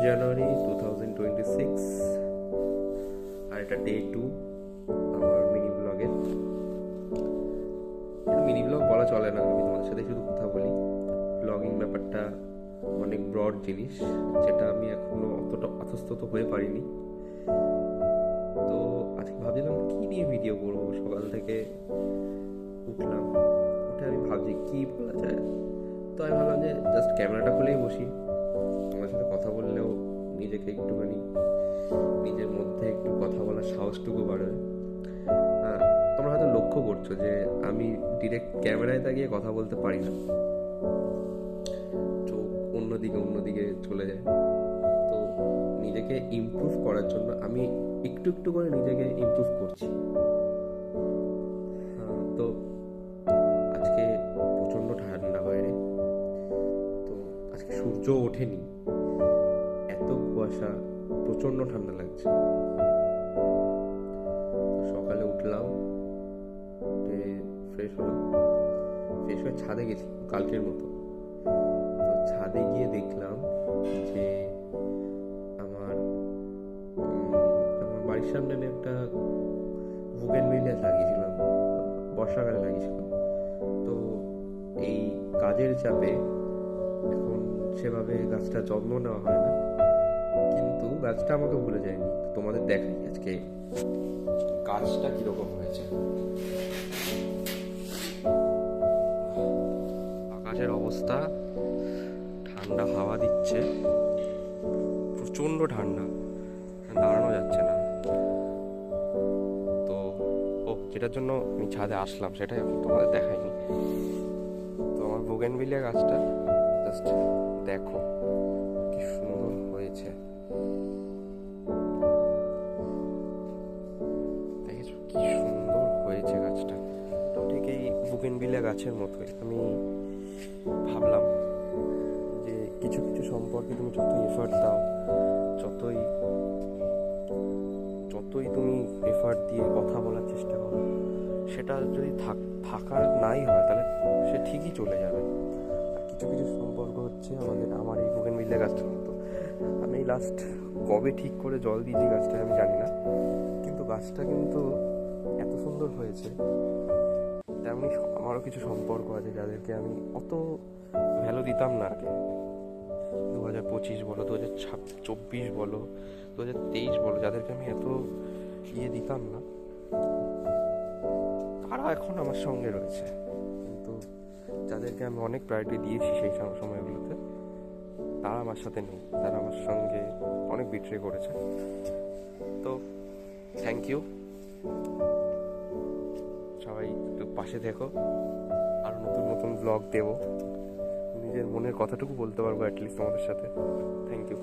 জানুয়ারি 2026, আর এটা ডে 2 আমার মিনি ব্লগের। মিনি ব্লগ বলা চলে না, আমি তোমাদের সাথে শুধু কথা বলি। ব্লগিং ব্যাপারটা অনেক ব্রড জিনিস, যেটা আমি এখনো অতটা আত্মস্থত হয়ে পারিনি। তো আজকে ভাবছিলাম কি নিয়ে ভিডিও করবো। সকাল থেকে উঠে আমি ভাবছি কি বলা যায়। তো আমি ভাবলাম যে জাস্ট ক্যামেরাটা খুলেই বসি, আমার সাথে কথা বললেও নিজেকে একটুখানি নিজের মধ্যে একটু কথা বলার সাহসটুকু বাড়বে। তোমরা হয়তো লক্ষ্য করছো যে আমি ডিরেক্ট ক্যামেরায় তাকিয়ে কথা বলতে পারি না, চোখ অন্যদিকে চলে যায়। তো নিজেকে ইমপ্রুভ করার জন্য আমি একটু একটু করে নিজেকে ইমপ্রুভ করছি। তো আজকে প্রচণ্ড ঠান্ডা বাইরে, তো আজকে সূর্য ওঠেনি, এত কুয়াশা, প্রচণ্ড ঠান্ডা লাগছে। তো সকালে উঠলাম, ফ্রেশ হয়ে ছাদে গেছি কালকের মতো। তো ছাদে গিয়ে দেখলাম যে আমার বাড়ির সামনে আমি একটা বুগেনভিলিয়া লাগিয়েছিলাম, বর্ষাকালে লাগিয়েছিলাম। তো এই কাজের চাপে এখন সেভাবে গাছটা যত্ন নেওয়া হয় না, কিন্তু গাছটা আমাকে ভুলে যায়নি। তোমাদের দেখাই আজকে গাছটা কিরকম হয়েছে। আকাশের অবস্থা, ঠান্ডা হাওয়া দিচ্ছে, প্রচন্ড ঠান্ডা, দাঁড়ানো যাচ্ছে না। তো যেটার জন্য আমি ছাদে আসলাম সেটাই এখন তোমাদের দেখাইনি। তো আমার বুগেনভিলিয়া গাছটা জাস্ট দেখো কি সুন্দর হয়েছে, দেখেছো কি সুন্দর হয়েছে গাছটা। তো ঠিক এই বুগেনভিলিয়া গাছের মতোই আমি ভাবলাম যে কিছু কিছু সম্পর্কে তুমি যতই এফার্ট দাও, যতই তুমি এফার্ট দিয়ে কথা বলার চেষ্টা করো, সেটা যদি থাকার নাই হয় তাহলে সে ঠিকই চলে যাবে। আর কিছু কিছু সম্পর্ক হচ্ছে আমার এই বুগেনভিলিয়া গাছটার মতো। আমি লাস্ট কবে ঠিক করে জল দিয়েছি গাছটায় আমি জানি না, কিন্তু গাছটা কিন্তু এত সুন্দর হয়েছে। তেমনি আমারও কিছু সম্পর্ক আছে যাদেরকে আমি অত ভ্যালু দিতাম না আগে। 2025 বলো, 2024 বলো, 2023 বলো, যাদেরকে আমি এত দিতাম না, তারা এখন আমার সঙ্গে রয়েছে। কিন্তু যাদেরকে আমি অনেক প্রায়োরিটি দিয়েছি সেই সময়গুলোতে, তারা আমার সাথে নেই, তারা আমার সঙ্গে অনেক বিট্রে করেছে। তো থ্যাংক ইউ সবাই, একটু পাশে থেকো, আর নতুন নতুন ব্লগ দেবো, নিজের মনের কথাটুকু বলতে পারবো অ্যাটলিস্ট তোমাদের সাথে। Thank you.